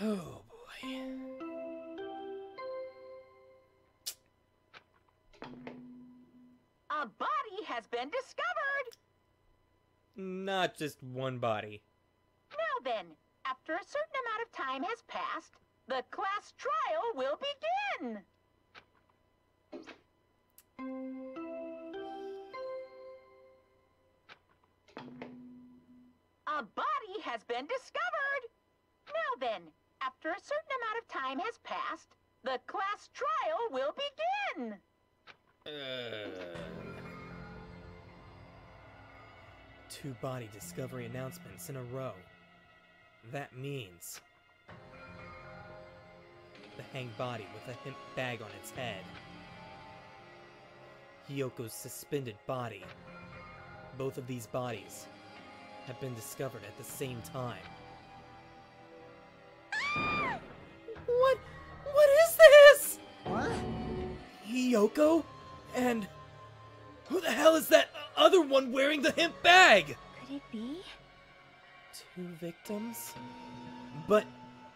Oh boy. A body has been discovered! Not just one body. Now then, after a certain amount of time has passed, the class trial will begin! A body has been discovered! Now then, after a certain amount of time has passed, the class trial will begin! Two body discovery announcements in a row. That means the hanged body with a hemp bag on its head. Hyoko's suspended body. Both of these bodies have been discovered at the same time. What is this? What? Hyoko? And who the hell is that other one wearing the hemp bag? Could it be? Two victims? But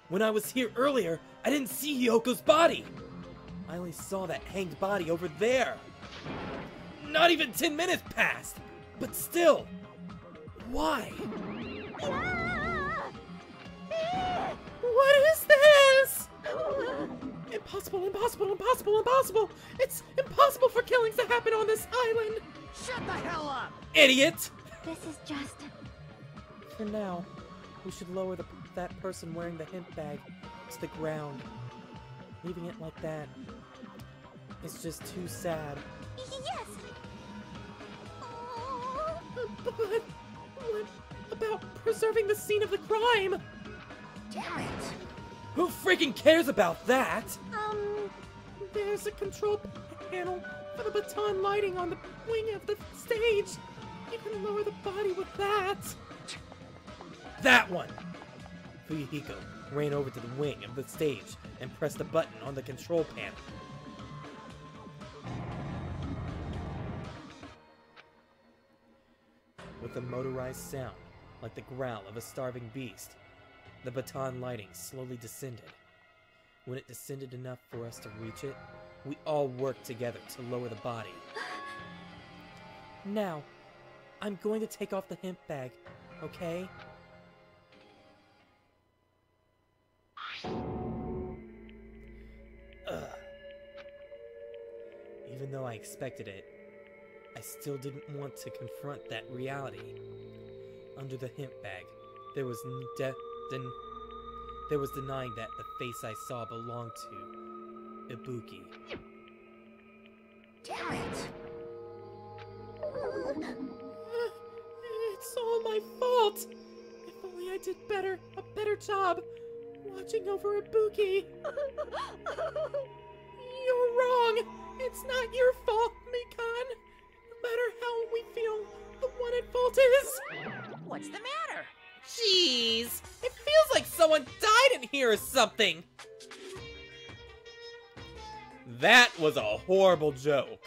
when I was here earlier, I didn't see Hyoko's body. I only saw that hanged body over there. Not even 10 minutes passed. But still, why? What is this? Impossible, impossible, impossible, impossible! It's impossible for killings to happen on this island! Shut the hell up! Idiot! This is just... For now, we should lower that person wearing the hemp bag to the ground. Leaving it like that is just too sad. Yes! But what about preserving the scene of the crime? Damn it! Who freaking cares about that? There's a control panel for the baton lighting on the wing of the stage. You can lower the body with that. That one! Fuyuhiko ran over to the wing of the stage and pressed the button on the control panel. With a motorized sound, like the growl of a starving beast, the baton lighting slowly descended. When it descended enough for us to reach it, we all worked together to lower the body. Now, I'm going to take off the hemp bag, okay? Ugh. Even though I expected it, I still didn't want to confront that reality. Under the hemp bag, there was there was denying that the face I saw belonged to Ibuki. Damn it! It's all my fault! If only I did a better job watching over Ibuki. You're wrong! It's not your fault, Mikan! No matter how we feel, the one at fault is... What's the matter? Jeez! It feels like someone died in here or something! That was a horrible joke.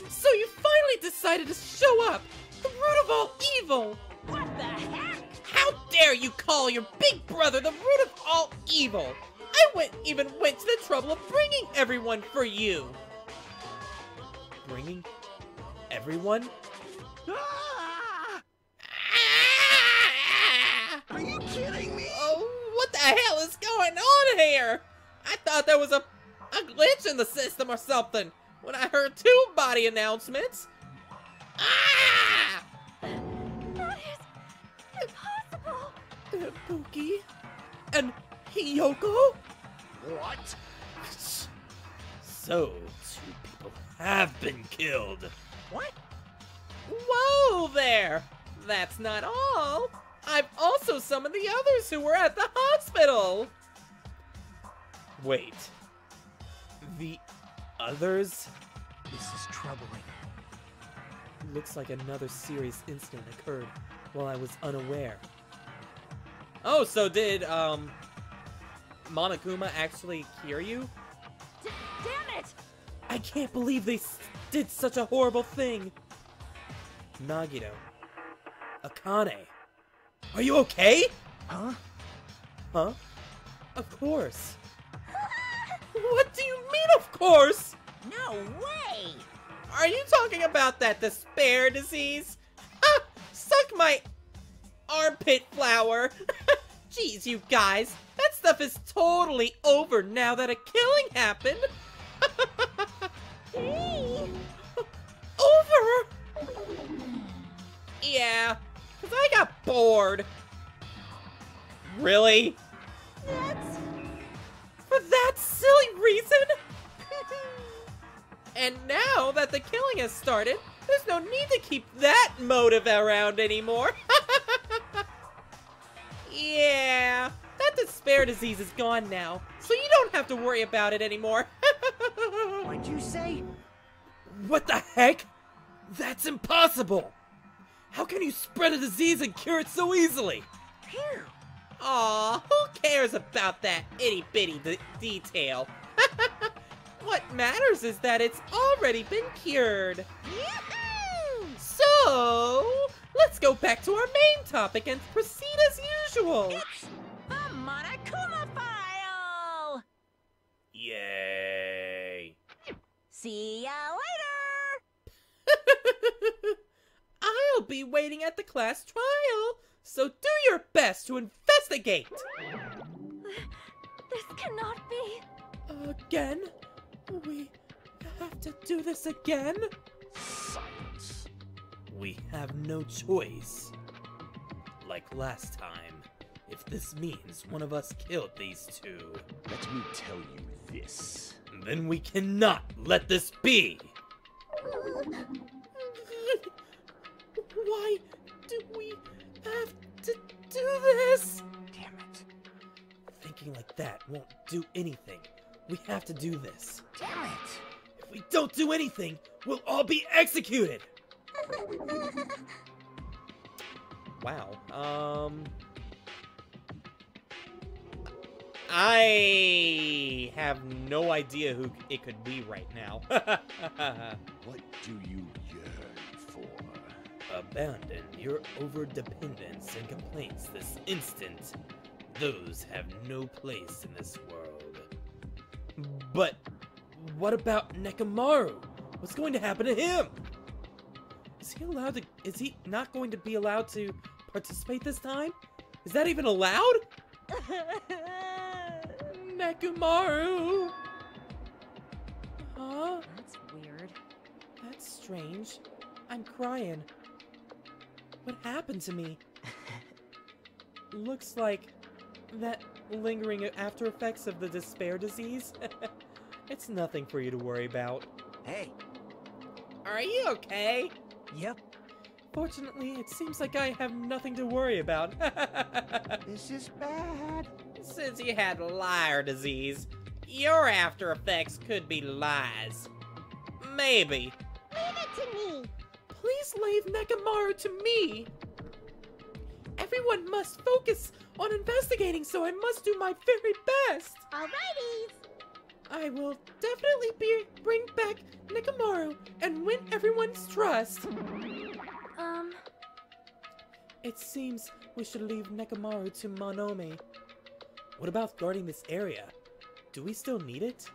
So you finally decided to show up! The root of all evil! What the heck? How dare you call your big brother the root of all evil! I even went to the trouble of bringing everyone for you! Bringing everyone? Ah! Are you kidding me? Oh, what the hell is going on here? I thought there was a glitch in the system or something when I heard two body announcements. Ah! That is impossible! Ibuki and Hiyoko? What? So, two people have been killed. What? Whoa there! That's not all. I've also summoned the others who were at the hospital. Wait. The others? This is troubling. Looks like another serious incident occurred while I was unaware. Oh, so did, Monokuma actually hear you? Damn it! I can't believe they did such a horrible thing. Nagito. Akane. Are you okay? Huh? Huh? Of course. What do you mean, of course? No way! Are you talking about that despair disease? Ha! Suck my armpit flower. Jeez, you guys. That stuff is totally over now that a killing happened. Over? Yeah, because I got bored. Really? That's... For that silly reason? And now that the killing has started, there's no need to keep that motive around anymore. Yeah, that despair disease is gone now, so you don't have to worry about it anymore. What'd you say? What the heck? That's impossible! How can you spread a disease and cure it so easily? Phew. Aw, who cares about that itty-bitty detail? What matters is that it's already been cured. Yahoo! So, let's go back to our main topic and proceed as usual. It's the Monokuma file! Yay! See ya later! I'll be waiting at the class trial, so do your best to investigate. This cannot be. Again? We have to do this again? Silence. We have no choice. Like last time, if this means one of us killed these two, Let me tell you this. then we cannot let this be. Why do we have to do this? Damn it. Thinking like that won't do anything. We have to do this. Damn it. If we don't do anything, we'll all be executed. Wow. I have no idea who it could be right now. What do you yearn for? Abandon your overdependence and complaints this instant. Those have no place in this world. But what about Nekomaru? What's going to happen to him? Is he not going to be allowed to participate this time? Is that even allowed? Nekomaru! Huh? That's weird. That's strange. I'm crying. What happened to me? Looks like that lingering after effects of the despair disease. It's nothing for you to worry about. Hey. Are you okay? Yep. Fortunately, it seems like I have nothing to worry about. This is bad. Since you had liar disease, your after effects could be lies. Maybe. Leave it to me. Please leave Nekomaru to me. Everyone must focus on investigating, so I must do my very best. Alrighty. I will definitely bring back Nekomaru and win everyone's trust. It seems we should leave Nekomaru to Monome. What about guarding this area? Do we still need it?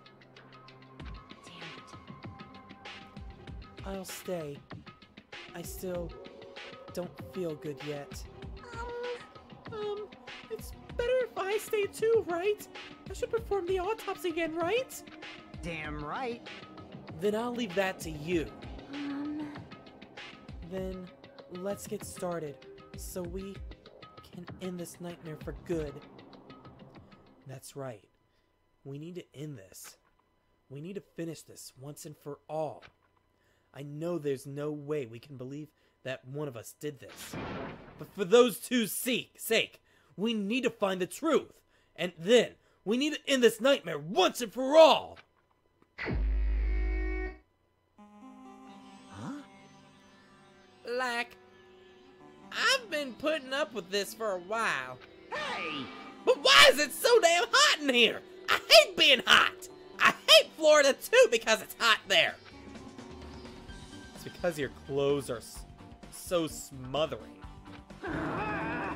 Damn it. I'll stay. I still don't feel good yet. It's better if I stay too, right? I should perform the autopsy again, right? Damn right. Then I'll leave that to you. Then let's get started, so we can end this nightmare for good. That's right. We need to end this. We need to finish this once and for all. I know there's no way we can believe that one of us did this. But for those two's sake, we need to find the truth. And then, we need to end this nightmare once and for all! Huh? Like, I've been putting up with this for a while. Hey! But why is it so damn hot in here? I hate being hot! I hate Florida too because it's hot there! It's because your clothes are so smothering. Ah,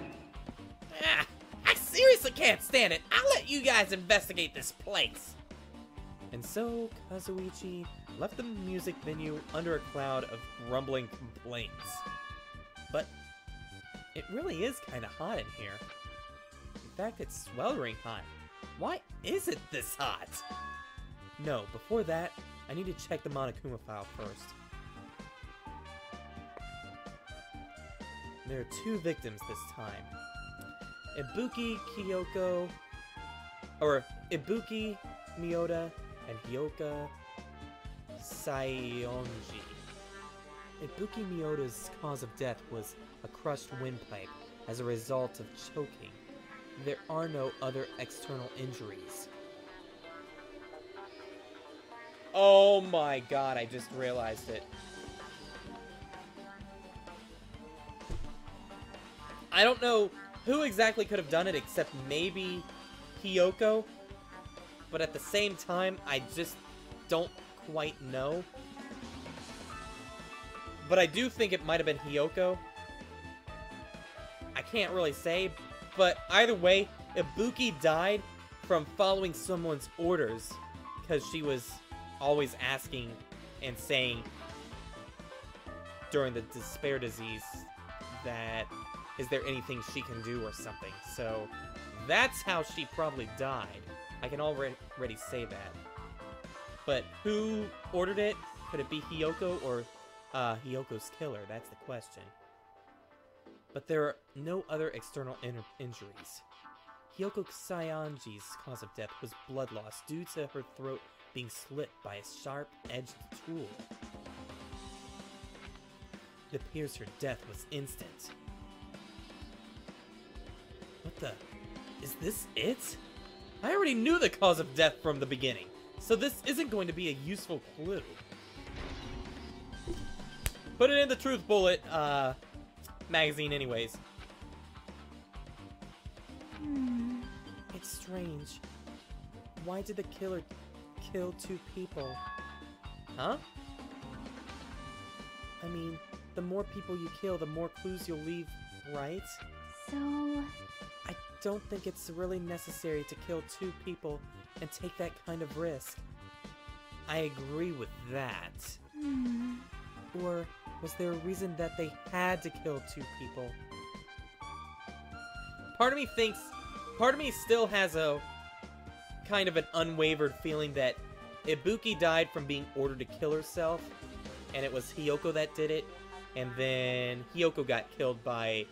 I seriously can't stand it. I'll let you guys investigate this place. And so, Kazuichi left the music venue under a cloud of grumbling complaints. But it really is kind of hot in here. In fact, it's sweltering hot. Why is it this hot? No, before that, I need to check the Monokuma file first. There are 2 victims this time. Ibuki Miyota, and Hyoka Saionji. Ibuki Miyota's cause of death was a crushed windpipe as a result of choking. There are no other external injuries. Oh my god, I just realized it. I don't know who exactly could have done it except maybe Hiyoko, but at the same time, I just don't quite know. But I do think it might have been Hiyoko. I can't really say, but either way, Ibuki died from following someone's orders because she was always asking and saying during the despair disease that, is there anything she can do or something? So that's how she probably died. I can already say that. But who ordered it? Could it be Hiyoko or Hiyoko's killer? That's the question. But there are no other external injuries. Hiyoko Saionji's cause of death was blood loss due to her throat being slit by a sharp-edged tool. It appears her death was instant. What the? Is this it? I already knew the cause of death from the beginning, so this isn't going to be a useful clue. Put it in the Truth Bullet, magazine anyways. It's strange. Why did the killer kill 2 people? Huh? I mean, the more people you kill, the more clues you'll leave, right? So... I don't think it's really necessary to kill 2 people and take that kind of risk. I agree with that. Or was there a reason that they had to kill 2 people? Part of me still has a kind of an unwavered feeling that Ibuki died from being ordered to kill herself, and it was Hiyoko that did it, and then Hiyoko got killed by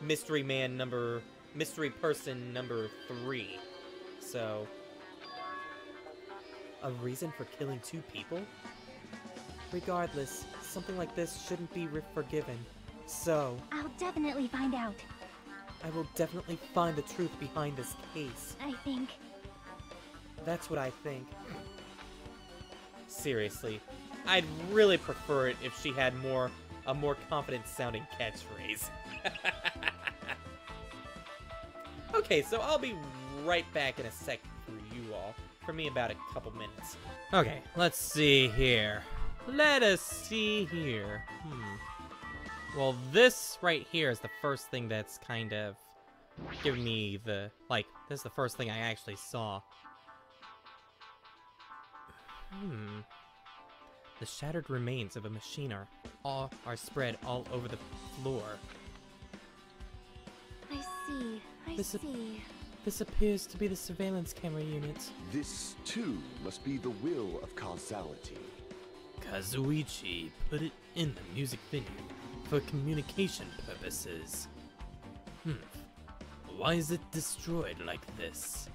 mystery person number 3. So, a reason for killing 2 people? Regardless, something like this shouldn't be forgiven. So, I'll definitely find out. I will definitely find the truth behind this case. I think. That's what I think. Seriously, I'd really prefer it if she had a more confident sounding catchphrase. Okay, so I'll be right back in a sec for you all. For me, about a couple minutes. Okay, let's see here. Let us see here. Well, this right here is the first thing that's kind of giving me the... Like, this is the first thing I actually saw. The shattered remains of a machine are spread all over the floor. I see. I see. This appears to be the surveillance camera unit. This, too, must be the will of causality. Kazuichi put it in the music venue for communication purposes. Why is it destroyed like this?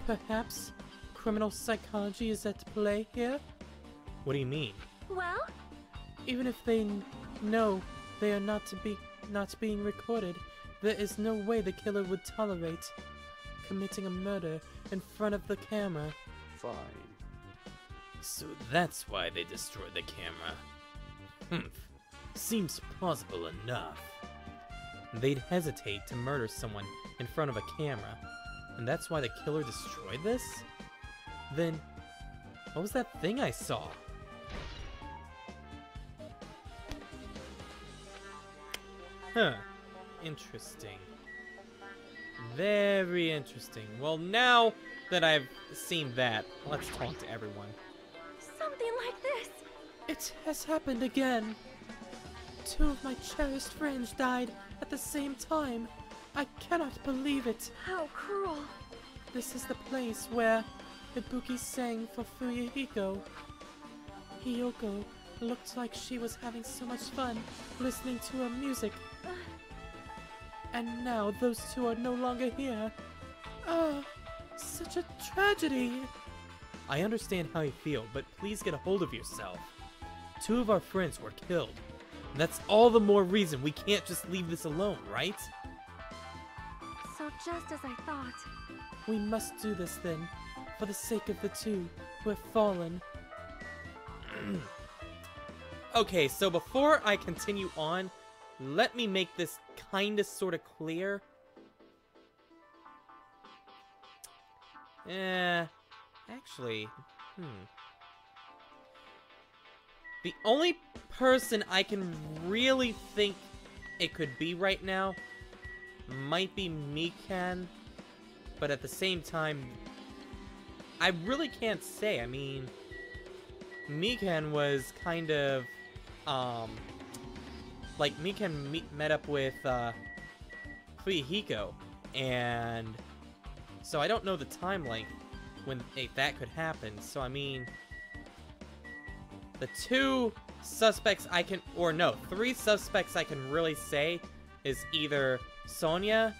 Perhaps criminal psychology is at play here? What do you mean? Well? Even if they know they are not being recorded, there is no way the killer would tolerate committing a murder in front of the camera. Fine. So that's why they destroyed the camera. Seems plausible enough. They'd hesitate to murder someone in front of a camera, and that's why the killer destroyed this? Then, what was that thing I saw? Huh. Interesting. Very interesting. Well, now that I've seen that, let's talk to everyone. Something like this. It has happened again. 2 of my cherished friends died at the same time. I cannot believe it. How cruel. This is the place where Ibuki sang for Fuyuhiko. Hiyoko looked like she was having so much fun listening to her music. And now those 2 are no longer here. Such a tragedy. I understand how you feel, but please get a hold of yourself. 2 of our friends were killed. That's all the more reason we can't just leave this alone, right? So just as I thought. We must do this then, for the sake of the 2 who have fallen. Okay, so before I continue on, let me make this kinda sorta clear. Actually, the only person I can really think it could be right now might be Mikan, but at the same time, I really can't say. I mean, Mikan was kind of, like, Mikan met up with, Fuyuhiko, and so I don't know the time length when that could happen. So, I mean, the 2 suspects I can, or no, 3 suspects I can really say is either Sonia.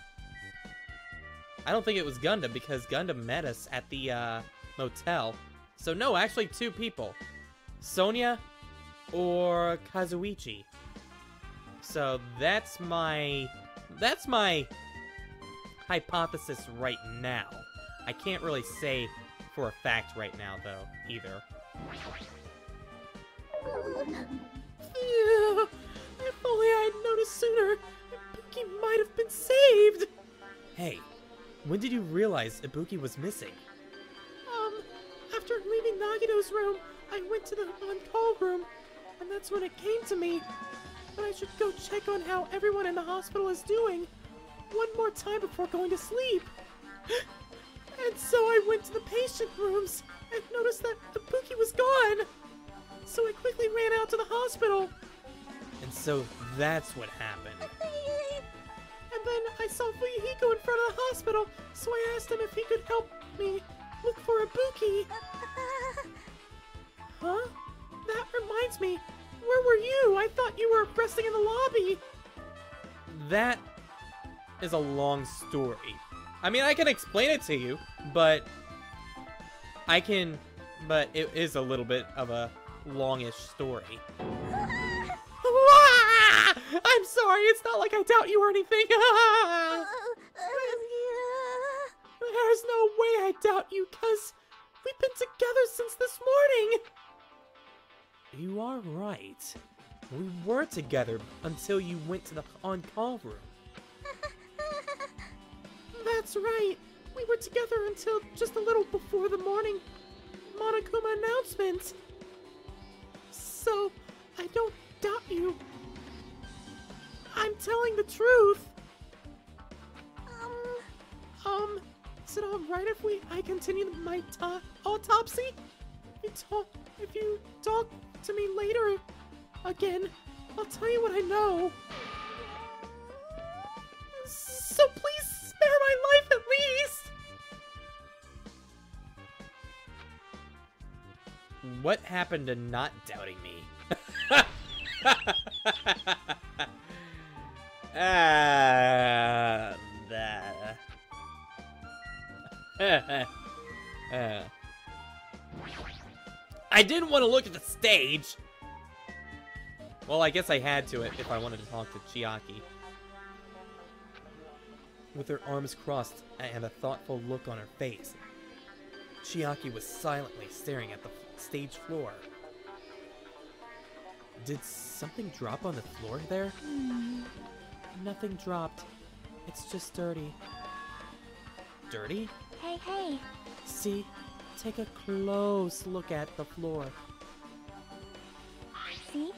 I don't think it was Gundam, because Gundam met us at the, motel. So, no, actually 2 people. Sonia or Kazuichi. So, that's my hypothesis right now. I can't really say for a fact right now, though, either. If only I had noticed sooner, Ibuki might have been saved! Hey, when did you realize Ibuki was missing? After leaving Nagito's room, I went to the on-call room, and that's when it came to me. But I should go check on how everyone in the hospital is doing one more time before going to sleep. And so I went to the patient rooms and noticed that Ibuki was gone. So I quickly ran out to the hospital. And so that's what happened. And then I saw Fuyuhiko in front of the hospital, so I asked him if he could help me look for Ibuki. Huh? That reminds me, where were you? I thought you were resting in the lobby. That is a long story. I mean, I can explain it to you, but it is a little bit of a longish story. I'm sorry, it's not like I doubt you or anything. There's no way I doubt you, cause we've been together since this morning. You are right. We were together until you went to the on-call room. That's right. We were together until just a little before the morning Monokuma announcement. So, I don't doubt you. I'm telling the truth. Is it alright if I continue my autopsy? If you talk to me later again, I'll tell you what I know. So please spare my life at least! What happened to not doubting me? I didn't want to look at the stage! Well, I guess I had to if I wanted to talk to Chiaki. With her arms crossed and a thoughtful look on her face, Chiaki was silently staring at the stage floor. Did something drop on the floor there? Nothing dropped. It's just dirty. Dirty? Hey. See? Take a close look at the floor. See?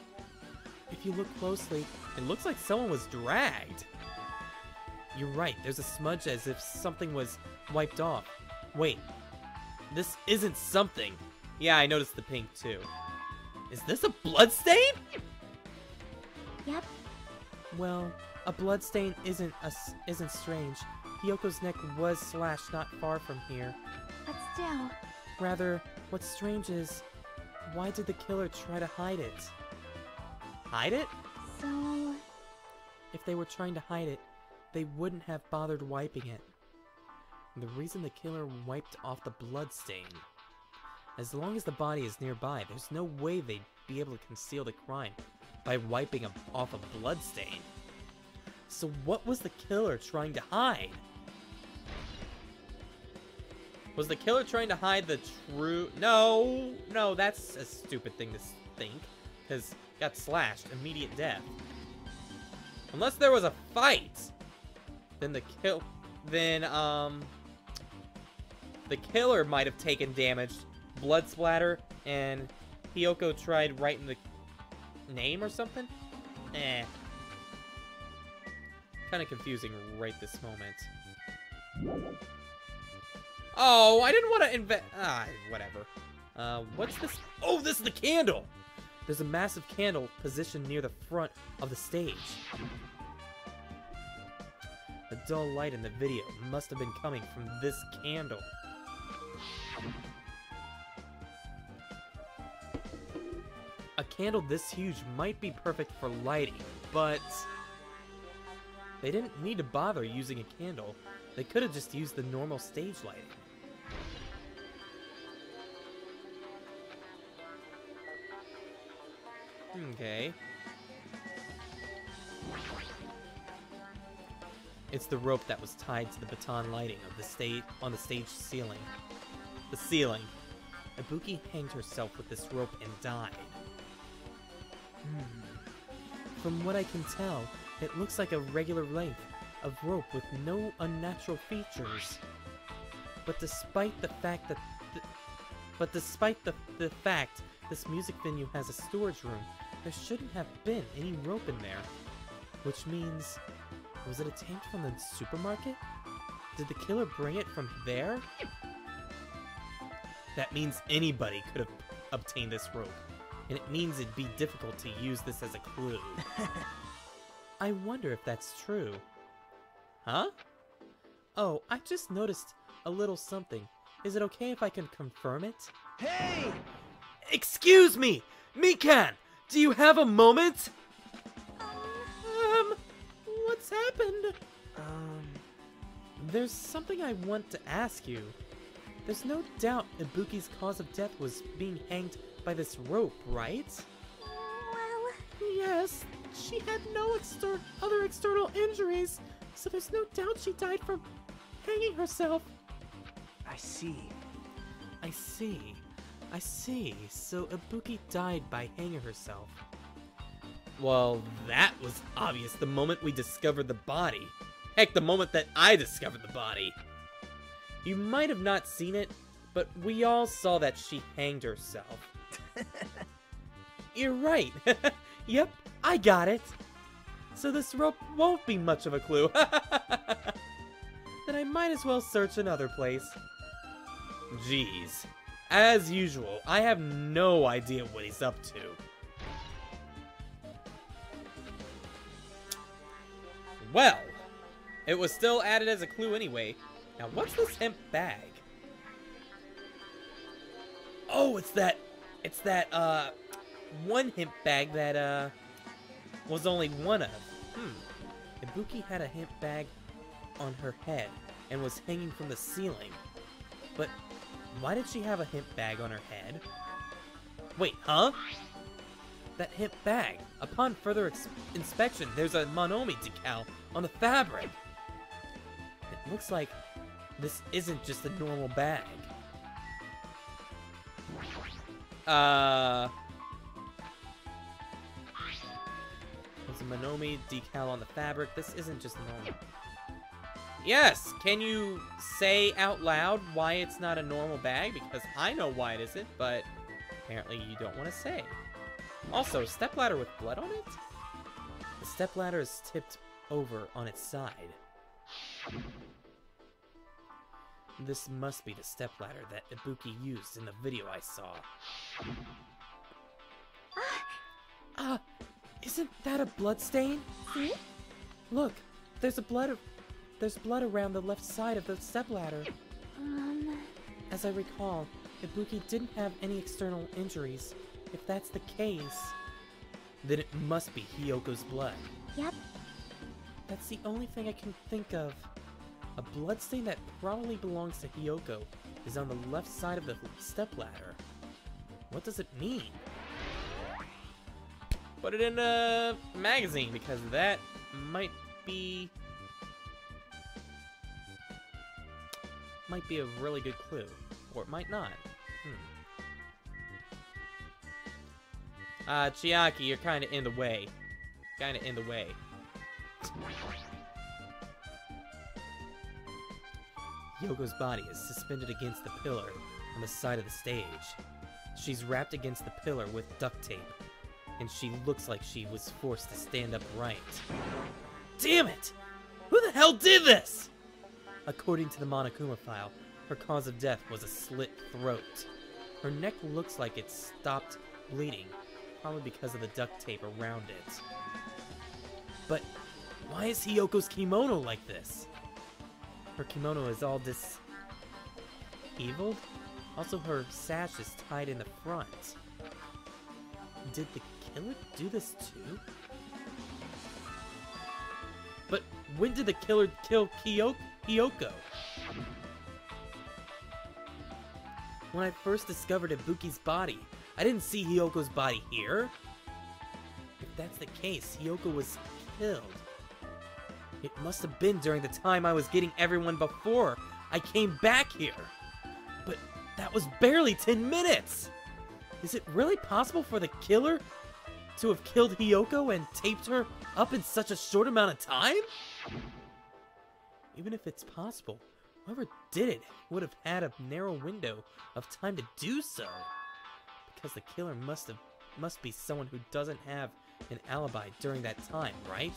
If you look closely, it looks like someone was dragged. You're right, there's a smudge as if something was wiped off. Wait, this isn't something. Yeah, I noticed the pink too. Is this a bloodstain? Yep. Well, a bloodstain isn't strange. Hyoko's neck was slashed not far from here. But still... Rather, what's strange is, why did the killer try to hide it? Hide it? So... If they were trying to hide it, they wouldn't have bothered wiping it. The reason the killer wiped off the bloodstain. As long as the body is nearby, there's no way they'd be able to conceal the crime by wiping off a bloodstain. So what was the killer trying to hide? Was the killer trying to hide the true... No, that's a stupid thing to think, because got slashed, immediate death. Unless there was a fight, then the killer might have taken damage, blood splatter, and Hyoko tried writing the name or something? Kind of confusing right this moment. Oh, I didn't want to invent. Whatever. What's this? Oh, this is the candle! There's a massive candle positioned near the front of the stage. The dull light in the video must have been coming from this candle. A candle this huge might be perfect for lighting, but they didn't need to bother using a candle. They could have just used the normal stage lighting. Okay. It's the rope that was tied to the baton lighting of the stage on the stage ceiling. The ceiling. Ibuki hanged herself with this rope and died. From what I can tell, it looks like a regular length of rope with no unnatural features. But despite the fact that the fact this music venue has a storage room, there shouldn't have been any rope in there. Which means, was it a tank from the supermarket? Did the killer bring it from there? That means anybody could have obtained this rope, and it means it'd be difficult to use this as a clue. I wonder if that's true. Huh? Oh, I just noticed a little something. Is it okay if I can confirm it? Hey! Excuse me! Mikan! Do you have a moment? What's happened? There's something I want to ask you. There's no doubt Ibuki's cause of death was being hanged by this rope, right? Well... Yes, she had no other external injuries, so there's no doubt she died from hanging herself. I see. I see. So Ibuki died by hanging herself. Well, that was obvious the moment we discovered the body. Heck, the moment that I discovered the body. You might have not seen it, but we all saw that she hanged herself. You're right. Yep, I got it. So this rope won't be much of a clue. Then I might as well search another place. Jeez. As usual, I have no idea what he's up to. Well, it was still added as a clue anyway. Now, what's this hemp bag? Oh, it's that one hemp bag that, was only one of. Ibuki had a hemp bag on her head and was hanging from the ceiling. But why did she have a hemp bag on her head? Wait, huh? That hemp bag. Upon further inspection, there's a Monokuma decal on the fabric. It looks like this isn't just a normal bag. There's a Monokuma decal on the fabric. This isn't just normal. Yes! Can you say out loud why it's not a normal bag? Because I know why it isn't, but apparently you don't want to say. Also, stepladder with blood on it? The stepladder is tipped over on its side. This must be the stepladder that Ibuki used in the video I saw. Isn't that a blood stain? See? Look, there's blood around the left side of the stepladder. As I recall, Ibuki didn't have any external injuries. If that's the case, then it must be Hyoko's blood. Yep. That's the only thing I can think of. A bloodstain that probably belongs to Hyoko is on the left side of the stepladder. What does it mean? Put it in a magazine, because that might be a really good clue. Or it might not. Chiaki, you're kinda in the way. Yoko's body is suspended against the pillar on the side of the stage. She's wrapped against the pillar with duct tape, and she looks like she was forced to stand upright. Damn it! Who the hell did this? According to the Monokuma file, her cause of death was a slit throat. Her neck looks like it stopped bleeding, probably because of the duct tape around it. But why is Hyoko's kimono like this? Her kimono is all diseveled. Also, her sash is tied in the front. Did the killer do this too? But when did the killer kill Hyoko? When I first discovered Ibuki's body, I didn't see Hyoko's body here. If that's the case, Hyoko was killed. It must have been during the time I was getting everyone before I came back here. But that was barely 10 minutes! Is it really possible for the killer to have killed Hyoko and taped her up in such a short amount of time? Even if it's possible, whoever did it would have had a narrow window of time to do so. Because the killer must be someone who doesn't have an alibi during that time, right?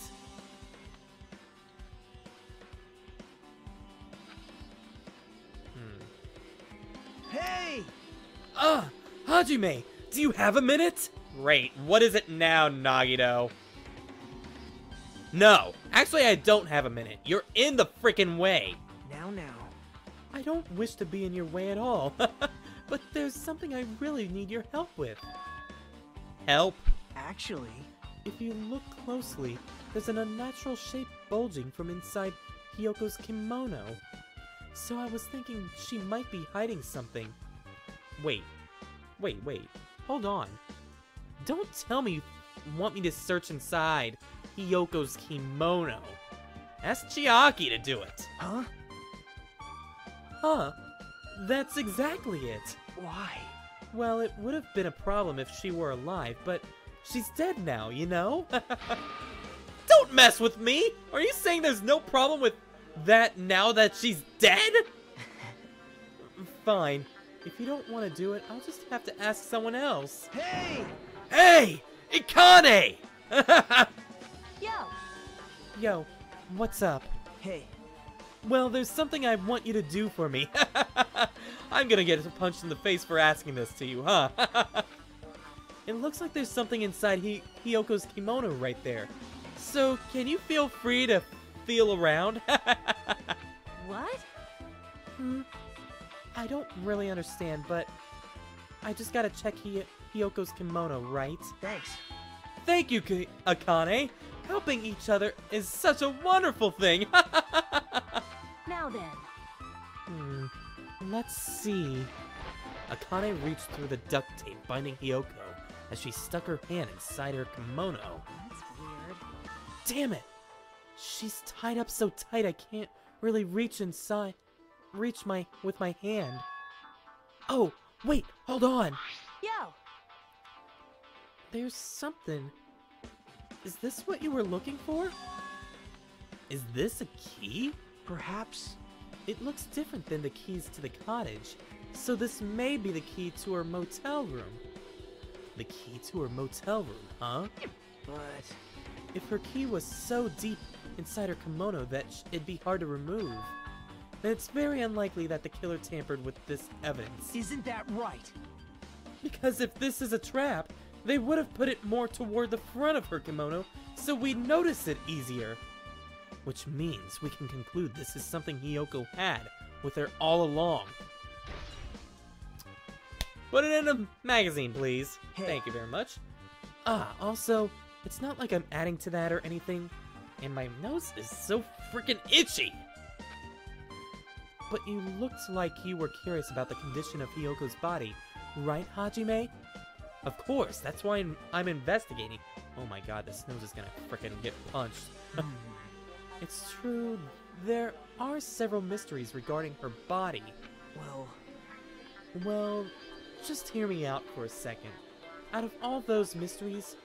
Hey! Hajime, do you have a minute? Great, what is it now, Nagito? No, actually I don't have a minute. You're in the frickin' way. Now. I don't wish to be in your way at all, but there's something I really need your help with. Help? Actually... If you look closely, there's an unnatural shape bulging from inside Hyoko's kimono. So I was thinking she might be hiding something. Wait. Hold on. Don't tell me you want me to search inside Hyoko's kimono. Ask Chiaki to do it. Huh? Huh. That's exactly it. Why? Well, it would have been a problem if she were alive, but she's dead now, you know? Don't mess with me! Are you saying there's no problem with that now that she's dead? Fine. If you don't want to do it, I'll just have to ask someone else. Hey! Hey! Akane! Yo, what's up? Hey. Well, there's something I want you to do for me. I'm gonna get punched in the face for asking this to you, huh? It looks like there's something inside Hyoko's kimono right there. So, can you feel free to feel around? What? I don't really understand, but I just gotta check Hyoko's kimono, right? Thanks. Thank you, Akane! Helping each other is such a wonderful thing! Now then. Let's see. Akane reached through the duct tape binding Hyoko as she stuck her hand inside her kimono. That's weird. Damn it! She's tied up so tight I can't really reach inside. With my hand. Oh, wait, hold on! Yo! There's something. Is this what you were looking for? Is this a key? Perhaps... It looks different than the keys to the cottage, so this may be the key to her motel room. The key to her motel room, huh? But... If her key was so deep inside her kimono that it'd be hard to remove. And it's very unlikely that the killer tampered with this evidence. Isn't that right? Because if this is a trap, they would have put it more toward the front of her kimono so we'd notice it easier. Which means we can conclude this is something Hiyoko had with her all along. Put it in a magazine, please. Hey. Thank you very much. Also, it's not like I'm adding to that or anything, and my nose is so freaking itchy. But you looked like you were curious about the condition of Hiyoko's body, right, Hajime? Of course, that's why I'm investigating. Oh my god, this nose is gonna frickin' get punched. It's true, there are several mysteries regarding her body. Well, just hear me out for a second. Out of all those mysteries,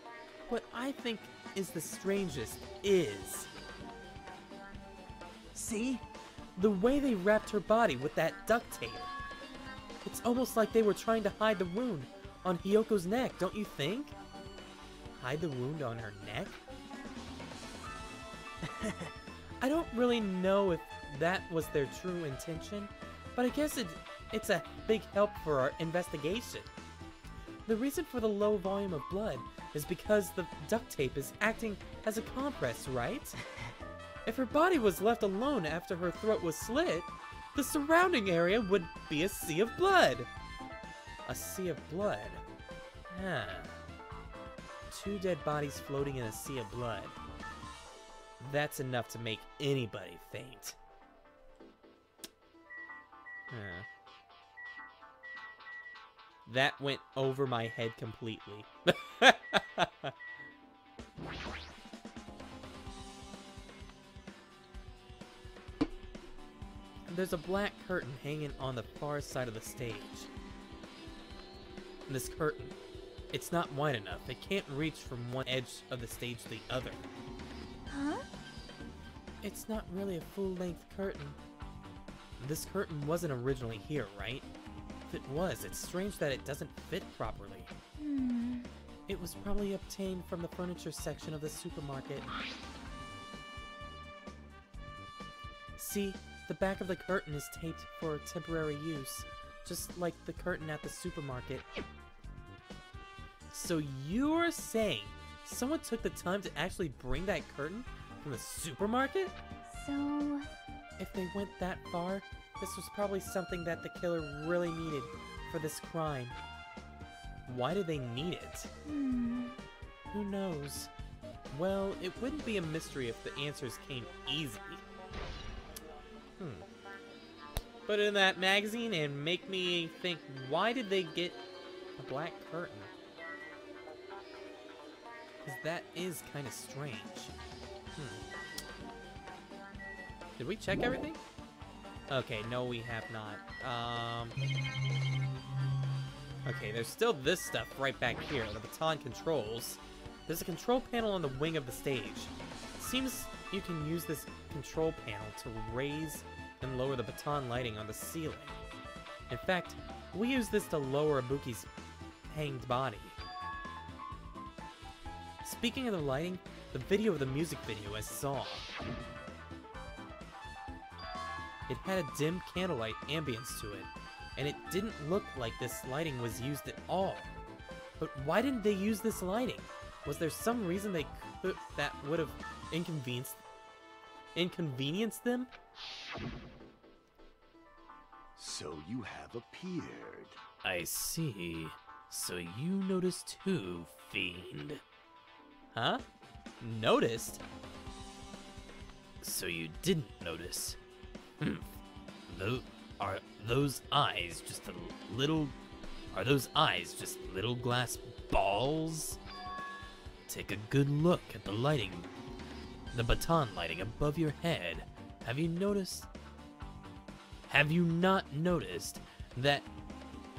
what I think is the strangest is... See? The way they wrapped her body with that duct tape. It's almost like they were trying to hide the wound on Hiyoko's neck, don't you think? Hide the wound on her neck? I don't really know if that was their true intention, but I guess it's a big help for our investigation. The reason for the low volume of blood is because the duct tape is acting as a compress, right? If her body was left alone after her throat was slit, the surrounding area would be a sea of blood. A sea of blood. Huh. 2 dead bodies floating in a sea of blood. That's enough to make anybody faint. Huh. That went over my head completely. There's a black curtain hanging on the far side of the stage. And this curtain, it's not wide enough. It can't reach from one edge of the stage to the other. Huh? It's not really a full-length curtain. This curtain wasn't originally here, right? If it was, it's strange that it doesn't fit properly. It was probably obtained from the furniture section of the supermarket. See, the back of the curtain is taped for temporary use, just like the curtain at the supermarket. So you're saying someone took the time to actually bring that curtain from the supermarket? So... If they went that far, this was probably something that the killer really needed for this crime. Why did they need it? Who knows? Well, it wouldn't be a mystery if the answers came easy. Put it in that magazine and make me think, why did they get a black curtain? Because that is kind of strange. Did we check everything? Okay, no we have not. Okay, there's still this stuff right back here, the baton controls. There's a control panel on the wing of the stage. It seems you can use this control panel to raise and lower the baton lighting on the ceiling. In fact, we use this to lower Ibuki's hanged body. Speaking of the lighting, the video of the music video I saw. It had a dim candlelight ambience to it, and it didn't look like this lighting was used at all. But why didn't they use this lighting? Was there some reason they could that would have inconvenienced them? So you have appeared. I see. So you noticed too, fiend. Huh? Noticed? So you didn't notice. Are those eyes just little glass balls? Take a good look at the lighting, the baton lighting above your head. Have you not noticed that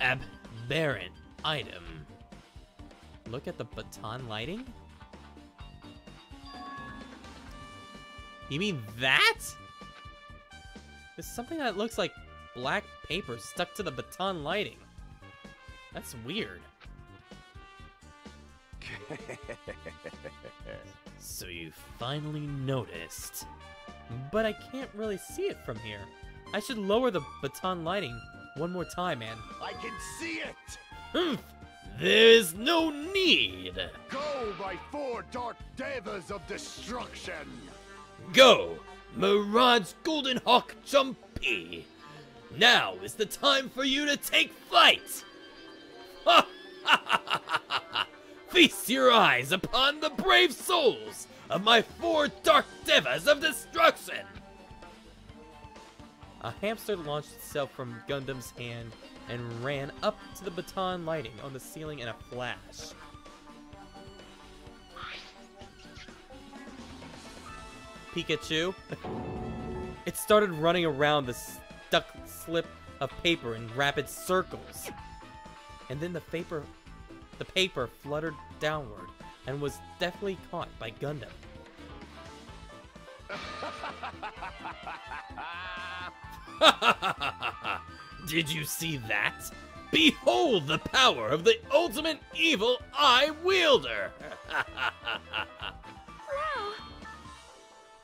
aberrant item? Look at the baton lighting? You mean that? It's something that looks like black paper stuck to the baton lighting. That's weird. So you finally noticed. But I can't really see it from here. I should lower the baton lighting one more time, man. I can see it! Humph! There's no need! Go, my 4 dark devas of destruction! Go! Mirage Golden Hawk Jumpy! Now is the time for you to take flight! Ha ha ha ha ha ha! Feast your eyes upon the brave souls of my 4 dark devas of destruction! A hamster launched itself from Gundam's hand and ran up to the baton lighting on the ceiling in a flash. Pikachu. It started running around the stuck slip of paper in rapid circles. And then the paper fluttered downward and was deftly caught by Gundam. Did you see that? Behold the power of the ultimate evil eye wielder! Wow!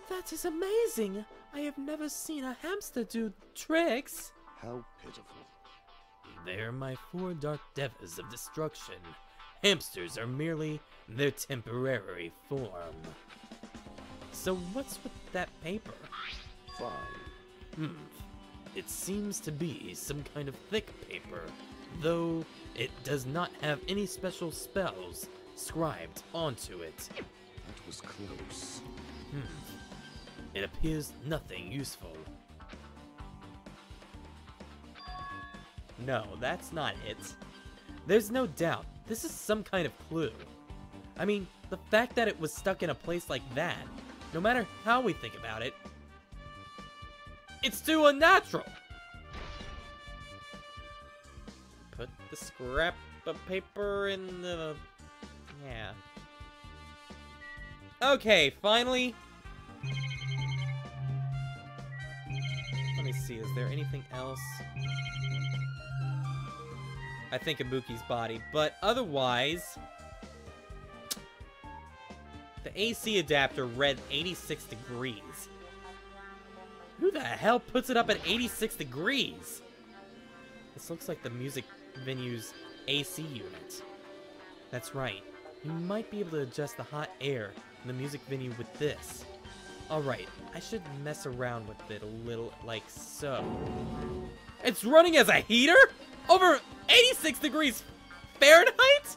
That is amazing! I have never seen a hamster do tricks! How pitiful. They're my 4 dark devas of destruction. Hamsters are merely their temporary form. So what's with that paper? Fine. It seems to be some kind of thick paper, though it does not have any special spells scribed onto it. That was close. It appears nothing useful. No, that's not it. There's no doubt this is some kind of clue. I mean, the fact that it was stuck in a place like that, no matter how we think about it, it's too unnatural! Put the scrap of paper in the... yeah. Okay, finally. Let me see, is there anything else? I think Ibuki's body, but otherwise... the AC adapter read 86 degrees. Who the hell puts it up at 86 degrees? This looks like the music venue's AC unit. That's right. You might be able to adjust the hot air in the music venue with this. Alright, I should mess around with it a little like so. It's running as a heater? Over 86 degrees Fahrenheit?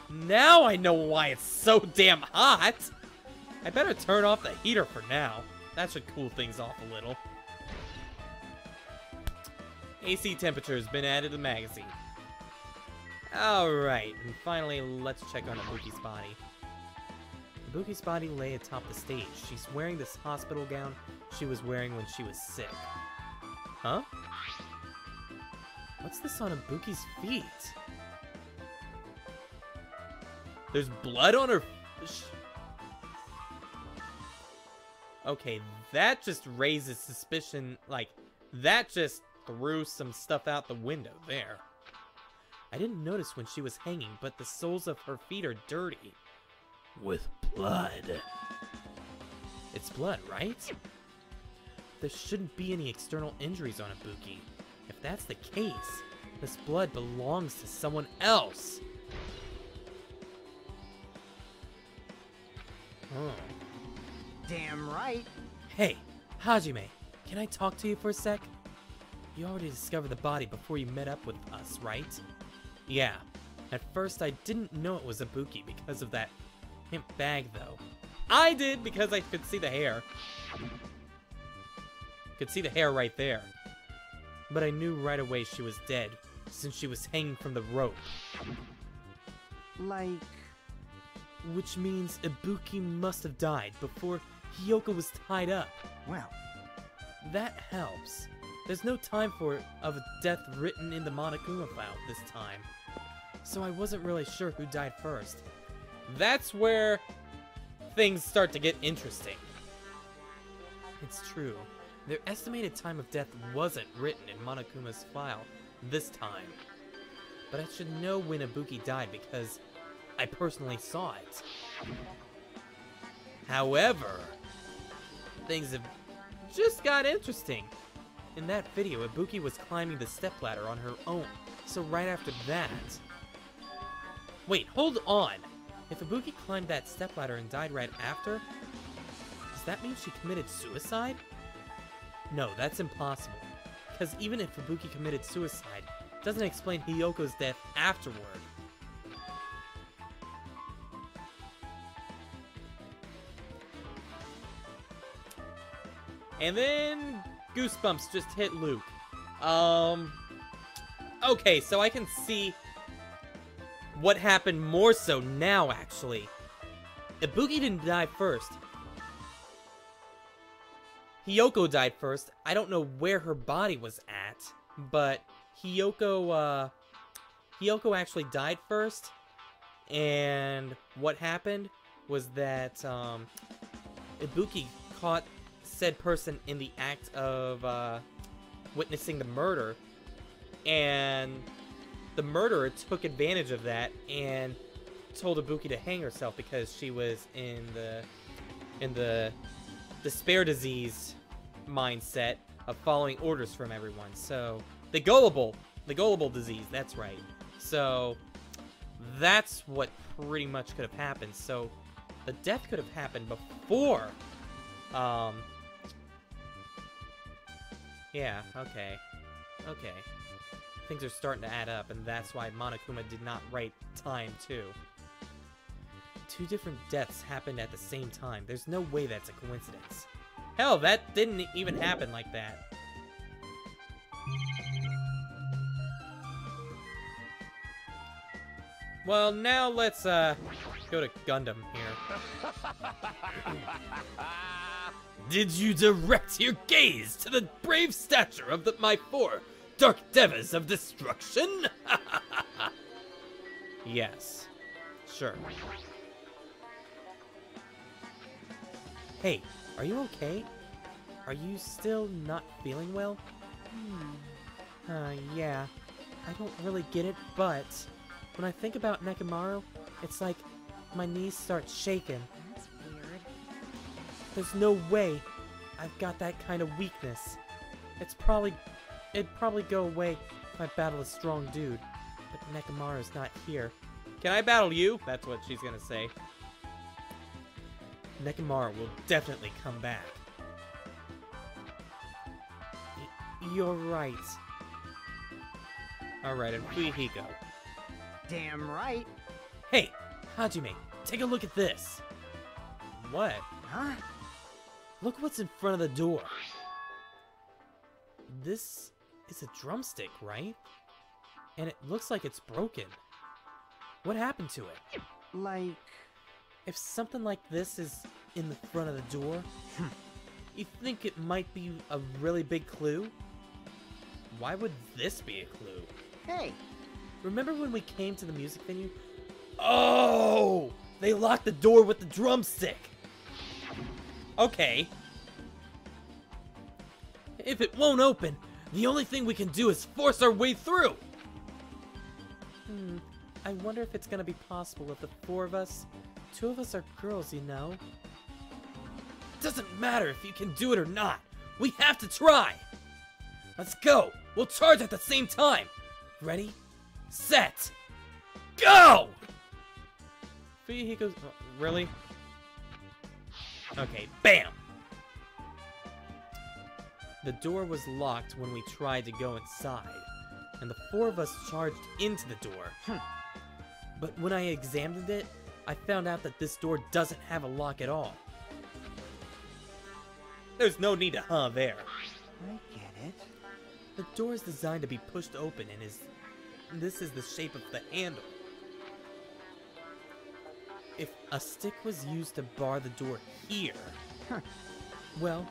Now I know why it's so damn hot! I better turn off the heater for now. That should cool things off a little. AC temperature has been added to the magazine. Alright, and finally, let's check on Ibuki's body. Ibuki's body lay atop the stage. She's wearing this hospital gown she was wearing when she was sick. Huh? What's this on Ibuki's feet? There's blood on her... Okay, that just raises suspicion, like, that just threw some stuff out the window there. I didn't notice when she was hanging, but the soles of her feet are dirty. With blood. It's blood, right? There shouldn't be any external injuries on Ibuki. If that's the case, this blood belongs to someone else. Oh. Damn right. Hey, Hajime, can I talk to you for a sec? You already discovered the body before you met up with us, right? Yeah. At first, I didn't know it was Ibuki because of that hemp bag, though. I did because I could see the hair. Could see the hair right there. But I knew right away she was dead, since she was hanging from the rope. Like... Which means Ibuki must have died before Hiyoko was tied up. well, That helps. There's no time of a death written in the Monokuma file this time. So I wasn't really sure who died first. That's where things start to get interesting. It's true. Their estimated time of death wasn't written in Monokuma's file this time. But I should know when Ibuki died because I personally saw it. However, things have just got interesting. In that video, Ibuki was climbing the stepladder on her own. So right after that... Wait, hold on! If Ibuki climbed that stepladder and died right after, does that mean she committed suicide? No, that's impossible. Because even if Ibuki committed suicide, it doesn't explain Hiyoko's death afterward. And then goosebumps just hit Luke. Okay, so I can see what happened more so now, actually. Ibuki didn't die first. Hiyoko died first. I don't know where her body was at, but Hiyoko actually died first. And what happened was that, Ibuki caught said person in the act of, witnessing the murder, and the murderer took advantage of that and told Ibuki to hang herself because she was in the despair disease mindset of following orders from everyone. So the gullible disease, that's right. So that's what pretty much could have happened. So the death could have happened before yeah, okay. Things are starting to add up, and that's why Monokuma did not write time, too. 2 different deaths happened at the same time. There's no way that's a coincidence. Hell, that didn't even happen like that. Well, now let's, go to Gundam here. Did you direct your gaze to the brave stature of my 4 Dark Devas of Destruction? Yes. Sure. Hey, are you okay? Are you still not feeling well? Yeah. I don't really get it, but when I think about Nekomaru, it's like my knees start shaking. That's weird. There's no way I've got that kind of weakness. It'd probably go away if I battle a strong dude. But Nekomaru's not here. Can I battle you? That's what she's gonna say. Nekomaru will definitely come back. You're right. Alright, and Fuyuhiko. Damn right. Hey, Hajime, take a look at this. What? Huh? Look what's in front of the door. This is a drumstick, right? And it looks like it's broken. What happened to it? Like... If something like this is in the front of the door, you think it might be a really big clue? Why would this be a clue? Hey! Remember when we came to the music venue? Oh! They locked the door with the drumstick! Okay. If it won't open, the only thing we can do is force our way through! I wonder if it's gonna be possible with the 4 of us. 2 of us are girls, you know. Doesn't matter if you can do it or not. We have to try! Let's go! We'll charge at the same time! Ready? Set! Go! Fuyuhiko's... really? Okay, BAM! The door was locked when we tried to go inside, and the 4 of us charged into the door. But when I examined it, I found out that this door doesn't have a lock at all. There's no need to there. I get it. The door is designed to be pushed open and this is the shape of the handle. If a stick was used to bar the door here, well,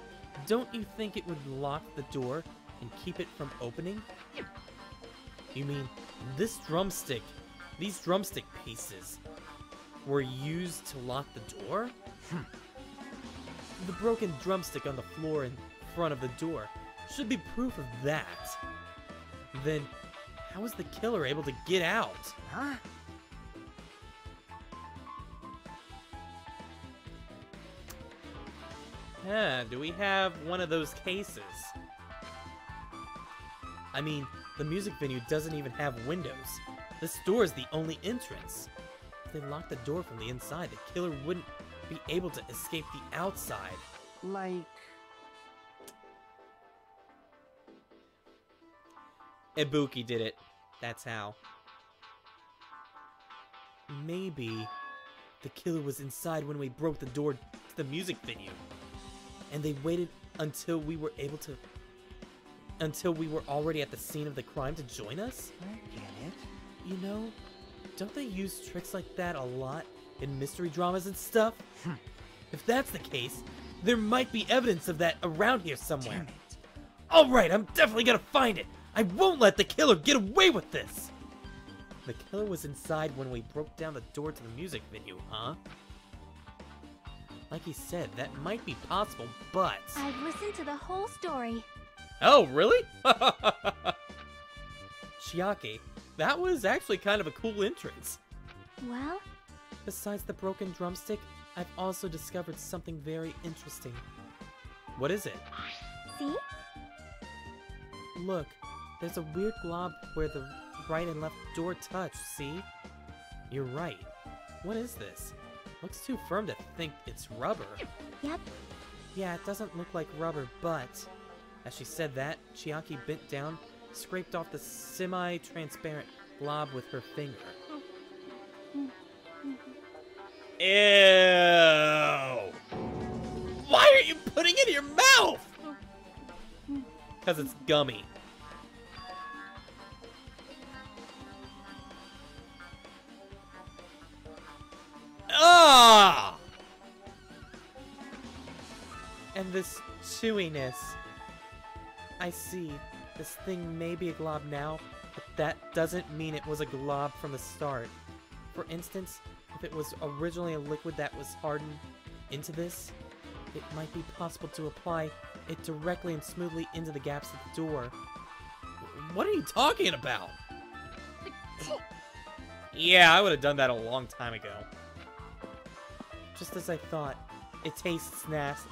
don't you think it would lock the door and keep it from opening? You mean these drumstick pieces were used to lock the door? The broken drumstick on the floor in front of the door should be proof of that. Then, how was the killer able to get out? Huh? Do we have one of those cases? I mean, the music venue doesn't even have windows. This door is the only entrance. If they locked the door from the inside, the killer wouldn't be able to escape the outside. Like... Ibuki did it. That's how. Maybe the killer was inside when we broke the door to the music venue. And they waited until we were already at the scene of the crime to join us? I get it. You know, don't they use tricks like that a lot in mystery dramas and stuff? If that's the case, there might be evidence of that around here somewhere. Damn it. Alright, I'm definitely gonna find it! I won't let the killer get away with this! The killer was inside when we broke down the door to the music venue, huh? Like he said, that might be possible, but... I've listened to the whole story. Oh, really? Chiaki, that was actually kind of a cool entrance. Well? Besides the broken drumstick, I've also discovered something very interesting. What is it? See? Look, there's a weird glob where the right and left door touch, see? You're right. What is this? Looks too firm to think it's rubber. Yep. Yeah, it doesn't look like rubber, but... As she said that, Chiaki bent down, scraped off the semi-transparent glob with her finger. Ew! Why are you putting it in your mouth? Because it's gummy. Ah! And this chewiness. I see. This thing may be a glob now, but that doesn't mean it was a glob from the start. For instance, if it was originally a liquid that was hardened into this, it might be possible to apply it directly and smoothly into the gaps of the door. What are you talking about? Yeah, I would have done that a long time ago. Just as I thought. It tastes nasty.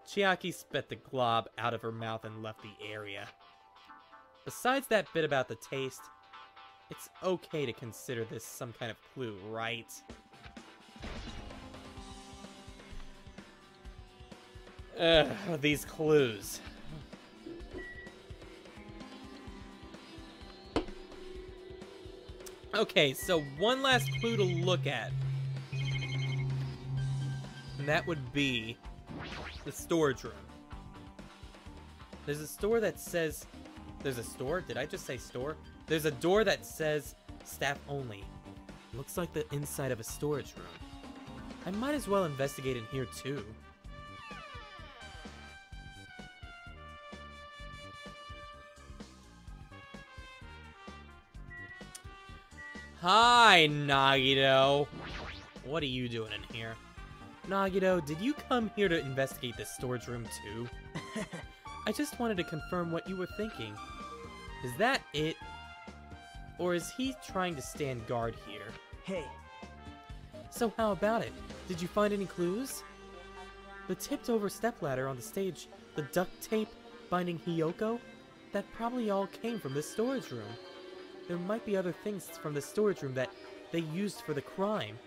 Chiaki spat the glob out of her mouth and left the area. Besides that bit about the taste, it's okay to consider this some kind of clue, right? Ugh, these clues. Okay, so one last clue to look at. And that would be the storage room. There's a store that says... There's a store? Did I just say store? There's a door that says staff only. Looks like the inside of a storage room. I might as well investigate in here too. Hi, Nagito. What are you doing in here? Nagito, did you come here to investigate this storage room too? I just wanted to confirm what you were thinking. Is that it? Or is he trying to stand guard here? Hey. So how about it? Did you find any clues? The tipped over stepladder on the stage, the duct tape binding Hiyoko? That probably all came from this storage room. There might be other things from the storage room that they used for the crime.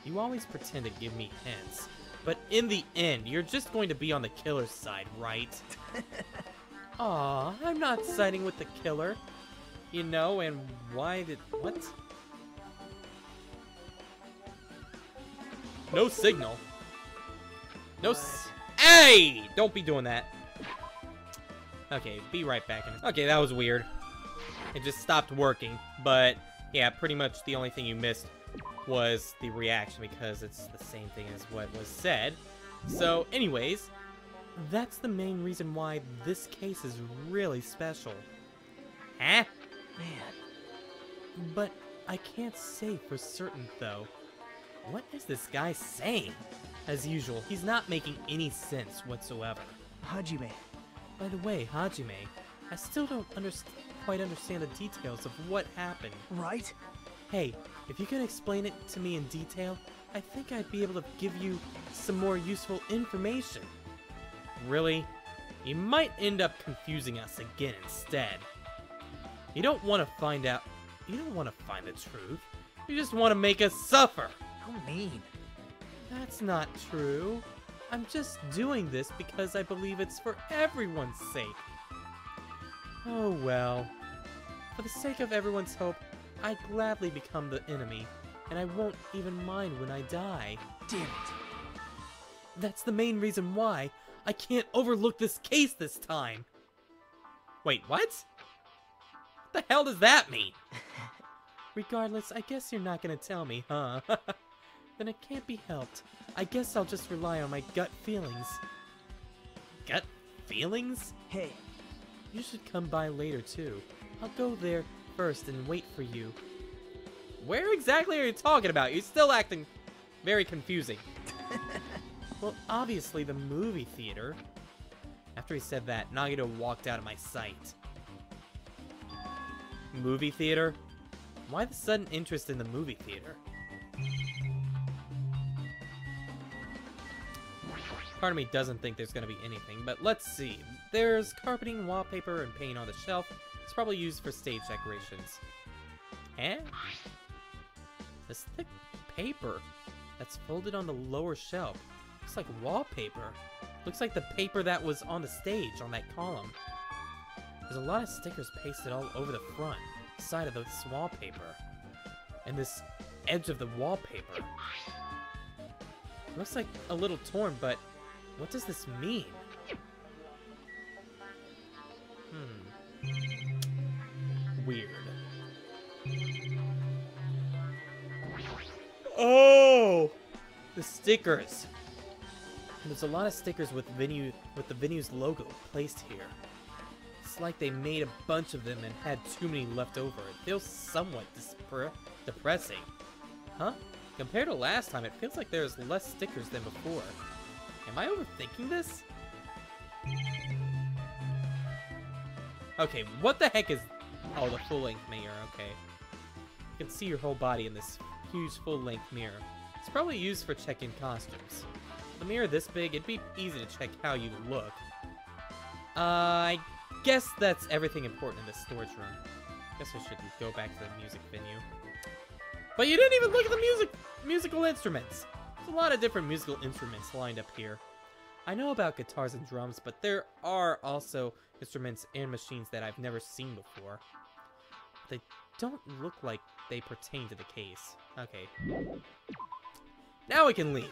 You always pretend to give me hints, but in the end, you're just going to be on the killer's side, right? Aw, I'm not siding with the killer. You know, and why did... What? No signal. No Hey! Don't be doing that. Okay, be right back. Okay, that was weird. It just stopped working, but yeah, pretty much the only thing you missed was the reaction because it's the same thing as what was said. So anyways, that's the main reason why this case is really special. Huh? Man. But I can't say for certain though. What is this guy saying? As usual, he's not making any sense whatsoever. Hajime. By the way, Hajime, I still don't quite understand the details of what happened. Right? Hey, if you can explain it to me in detail, I think I'd be able to give you some more useful information. Really? You might end up confusing us again instead. You don't want to find out. You don't want to find the truth. You just want to make us suffer. How mean. That's not true. I'm just doing this because I believe it's for everyone's sake. Oh well. For the sake of everyone's hope, I'd gladly become the enemy, and I won't even mind when I die. Damn it. That's the main reason why I can't overlook this case this time. Wait, what? What the hell does that mean? Regardless, I guess you're not gonna tell me, huh? Then it can't be helped. I guess I'll just rely on my gut feelings. Gut feelings? Hey. You should come by later, too. I'll go there first and wait for you. Where exactly are you talking about? You're still acting very confusing. Well, obviously the movie theater. After he said that, Nagito walked out of my sight. Movie theater? Why the sudden interest in the movie theater? Part of me doesn't think there's gonna be anything, but let's see. There's carpeting, wallpaper, and paint on the shelf. It's probably used for stage decorations. And this thick paper that's folded on the lower shelf. Looks like wallpaper. Looks like the paper that was on the stage on that column. There's a lot of stickers pasted all over the front side of this wallpaper. And this edge of the wallpaper. Looks like a little torn, but what does this mean? Weird. Oh! The stickers! There's a lot of stickers with the venue's logo placed here. It's like they made a bunch of them and had too many left over. It feels somewhat depressing. Huh? Compared to last time, it feels like there's less stickers than before. Am I overthinking this? Okay, what the heck is... Oh, the full-length mirror, okay. You can see your whole body in this huge full-length mirror. It's probably used for checking costumes. A mirror this big, it'd be easy to check how you look. I guess that's everything important in this storage room. Guess I should go back to the music venue. But you didn't even look at the musical instruments! There's a lot of different musical instruments lined up here. I know about guitars and drums, but there are also instruments and machines that I've never seen before. They don't look like they pertain to the case. Okay. Now we can leave.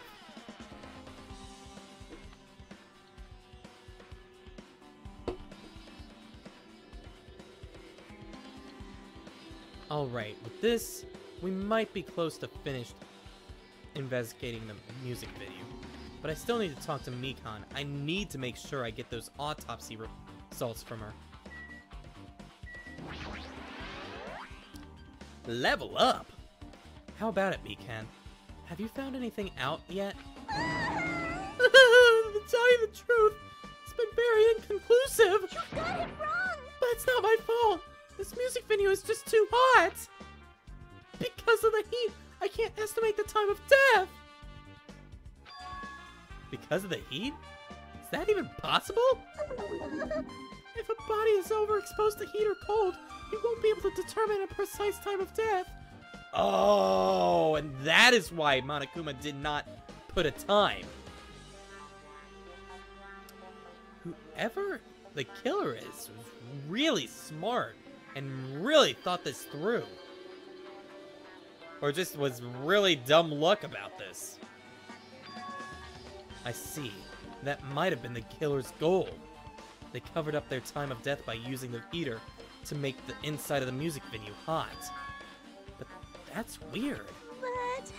Alright, with this, we might be close to finished investigating the music video. But I still need to talk to Mikan. I need to make sure I get those autopsy results from her. Level up! How about it, Mikan? Have you found anything out yet? To tell you the truth, it's been very inconclusive! You got it wrong! But it's not my fault! This music venue is just too hot! Because of the heat, I can't estimate the time of death! Because of the heat? Is that even possible? If a body is overexposed to heat or cold, you won't be able to determine a precise time of death. Oh, and that is why Monokuma did not put a time. Whoever the killer is was really smart and really thought this through. Or just was really dumb luck about this. I see. That might have been the killer's goal. They covered up their time of death by using the heater to make the inside of the music venue hot. But that's weird. But...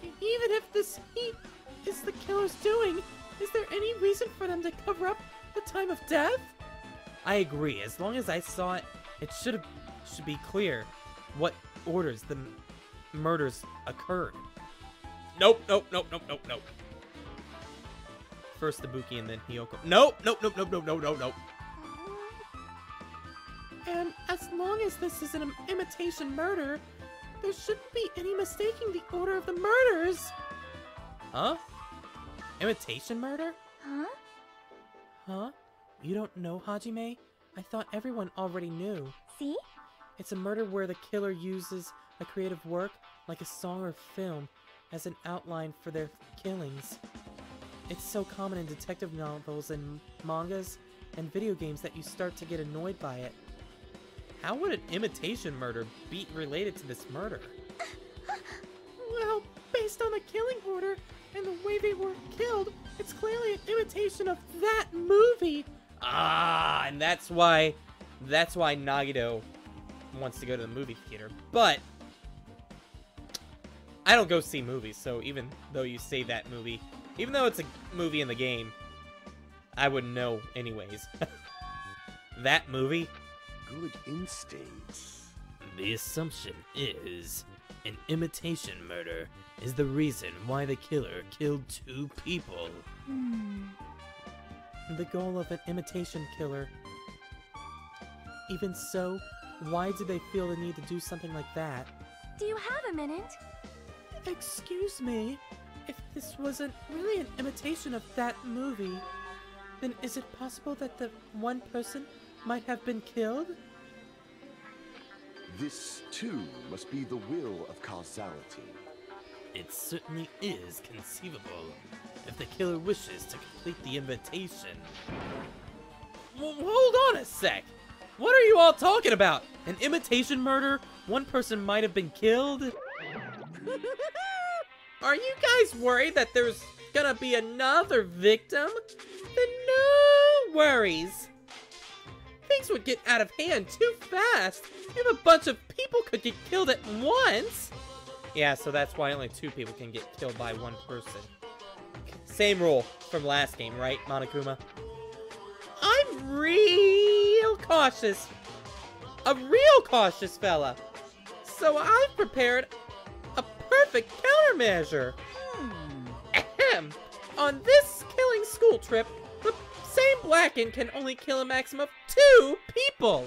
Even if this heat is the killer's doing, is there any reason for them to cover up the time of death? I agree. As long as I saw it, it should be clear what orders the murders occurred. Nope, nope, nope, nope, nope, nope. First Ibuki and then Hiyoko. Nope, nope, nope, nope, nope, nope, nope, nope. And as long as this is an imitation murder, there shouldn't be any mistaking the order of the murders. Huh? Imitation murder? Huh? Huh? You don't know, Hajime? I thought everyone already knew. See? It's a murder where the killer uses a creative work, like a song or film, as an outline for their killings. It's so common in detective novels and mangas and video games that you start to get annoyed by it. How would an imitation murder be related to this murder? Well, based on the killing order and the way they were killed, it's clearly an imitation of that movie. Ah, and that's why Nagito wants to go to the movie theater. But I don't go see movies, so even though you say that movie, even though it's a movie in the game, I wouldn't know anyways. That movie? Good instincts. The assumption is an imitation murder is the reason why the killer killed 2 people. The goal of an imitation killer. Even so, why do they feel the need to do something like that? Do you have a minute? Excuse me, if this wasn't really an imitation of that movie, then is it possible that the one person might have been killed? This, too, must be the will of causality. It certainly is conceivable, if the killer wishes to complete the invitation. Hold on a sec! What are you all talking about? An imitation murder? One person might have been killed? Are you guys worried that there's gonna be another victim? Then no worries! Things would get out of hand too fast if a bunch of people could get killed at once! Yeah, so that's why only 2 people can get killed by one person. Same rule from last game, right, Monokuma? I'm real cautious. A real cautious fella. So I've prepared a perfect countermeasure. Ahem. On this killing school trip, the same Blacken can only kill a maximum of 2 people.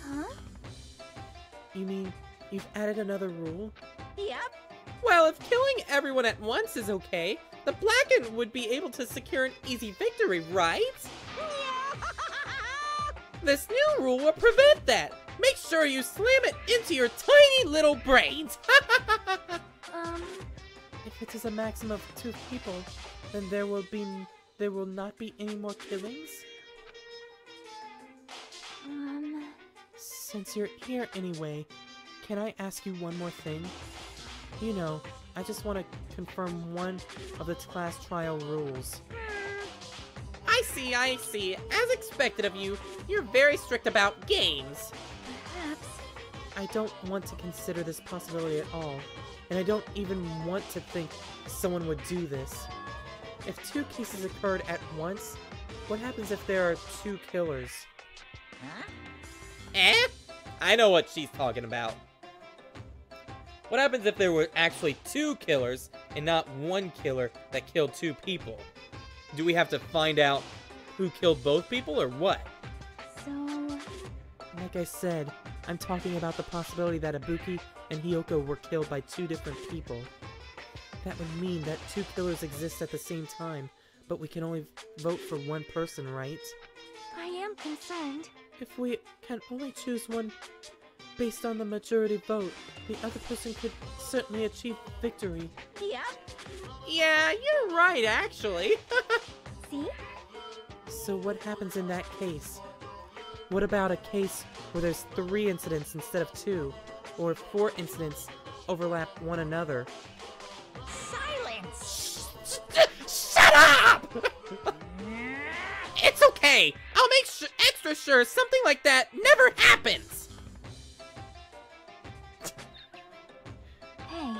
Huh? You mean you've added another rule? Yep. Well, if killing everyone at once is okay, the Blacken would be able to secure an easy victory, right? This new rule will prevent that. Make sure you slam it into your tiny little brains. If it is a maximum of 2 people, then there will not be any more killings? Since you're here anyway, can I ask you one more thing? You know, I just want to confirm one of the class trial rules. I see. As expected of you, you're very strict about games. Perhaps. I don't want to consider this possibility at all, and I don't even want to think someone would do this. If 2 cases occurred at once, what happens if there are 2 killers? Huh? Eh? I know what she's talking about. What happens if there were actually 2 killers and not 1 killer that killed 2 people? Do we have to find out who killed both people or what? So... Like I said, I'm talking about the possibility that Ibuki and Hiyoko were killed by 2 different people. That would mean that 2 killers exist at the same time, but we can only vote for 1 person, right? I am concerned. If we can only choose one based on the majority vote, the other person could certainly achieve victory. Yep. Yeah, you're right, actually. See? So what happens in that case? What about a case where there's 3 incidents instead of 2? Or 4 incidents overlap one another? Silence! Shut up! It's okay! I'll make extra sure something like that never happens! Hey.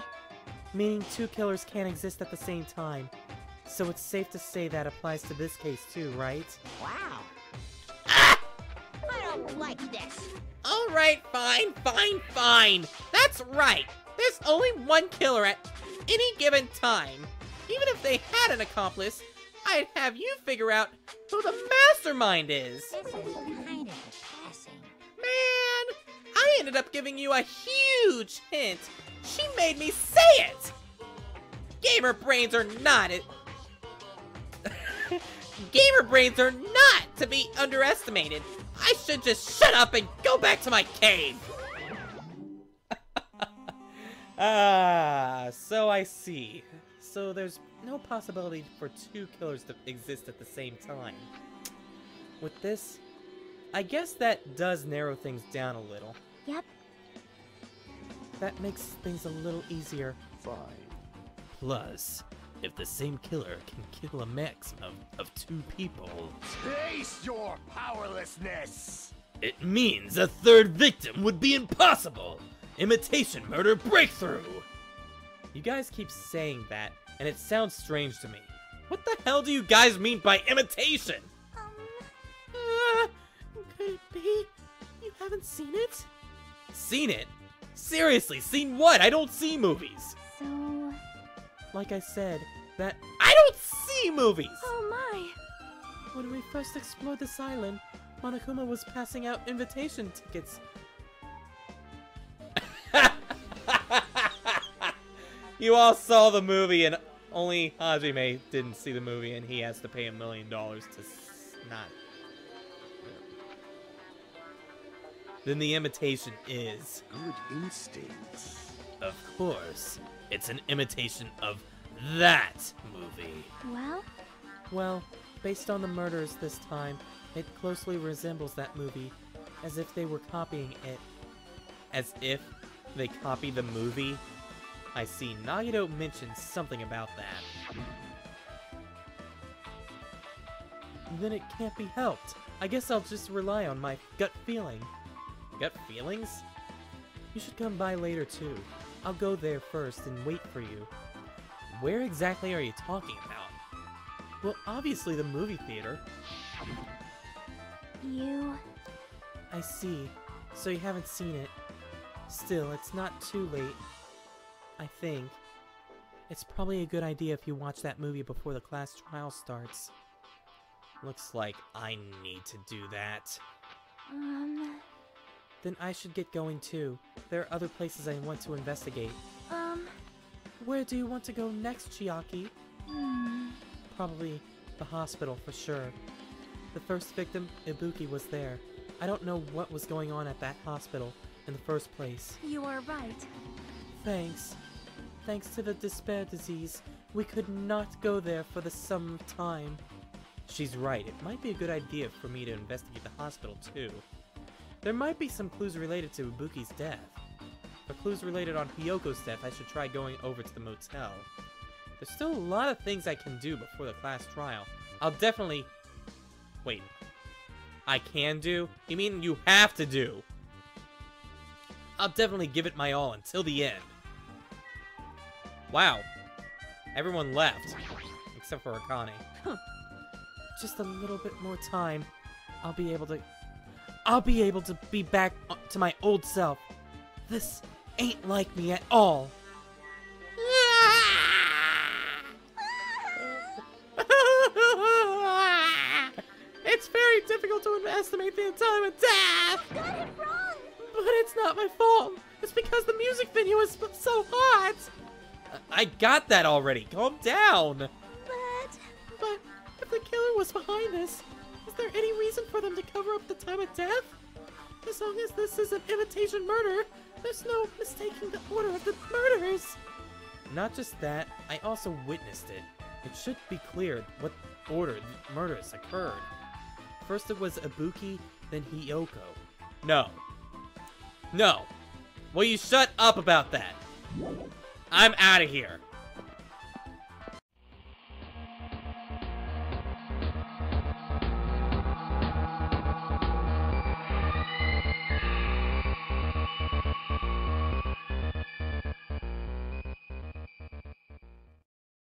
Meaning 2 killers can't exist at the same time. So it's safe to say that applies to this case too, right? Wow. Ah! I don't like this. Alright, fine. That's right. There's only 1 killer at any given time. Even if they had an accomplice, I'd have you figure out who the mastermind is. This is kind of depressing. Man, I ended up giving you a huge hint. She made me say it. Gamer brains are not Gamer brains are not to be underestimated. I should just shut up and go back to my cave. So I see. So there's no possibility for two killers to exist at the same time. With this, I guess that does narrow things down a little. Yep. That makes things a little easier. Fine. Plus, if the same killer can kill a maximum of two people, Taste your powerlessness! it means a third victim would be impossible. Imitation murder breakthrough. You guys keep saying that, and it sounds strange to me. What the hell do you guys mean by imitation? Could it be? You haven't seen it? Seen it? Seriously, seen what? I don't see movies. So... Like I said, that I don't see movies! Oh my! When we first explored this island, Monokuma was passing out invitation tickets. You all saw the movie, and only Hajime didn't see the movie, and he has to pay $1 million to not. Then the imitation is... Good instincts. Of course, it's an imitation of that movie. Well? Well, based on the murders this time, it closely resembles that movie, as if they were copying it. As if they copy the movie? I see. Nagito mentioned something about that. Then it can't be helped. I guess I'll just rely on my gut feeling. Gut feelings? You should come by later too. I'll go there first and wait for you. Where exactly are you talking about? Well, obviously the movie theater. You... I see. So you haven't seen it. Still, it's not too late. I think. It's probably a good idea if you watch that movie before the class trial starts. Looks like I need to do that. Then I should get going too. There are other places I want to investigate. Where do you want to go next, Chiaki? Probably the hospital for sure. The first victim, Ibuki, was there. I don't know what was going on at that hospital in the first place. You are right. Thanks. Thanks to the despair disease, we could not go there for the some time. She's right. It might be a good idea for me to investigate the hospital too. There might be some clues related to Ibuki's death. For clues related on Hyoko's death, I should try going over to the motel. There's still a lot of things I can do before the class trial. I'll definitely... Wait. I can do? You mean you have to do? I'll definitely give it my all until the end. Wow. Everyone left. Except for Akane. Just a little bit more time. I'll be able to be back to my old self. This ain't like me at all. It's very difficult to estimate the time of death. Got it wrong! But it's not my fault. It's because the music video is so hot. I got that already. Calm down. But if the killer was behind this, is there any reason for them to cover up the time of death? As long as this is an imitation murder, there's no mistaking the order of the murders. Not just that, I also witnessed it. It should be clear what order the murders occurred. First it was Ibuki, then Hiyoko. No. No. Will you shut up about that? I'm out of here.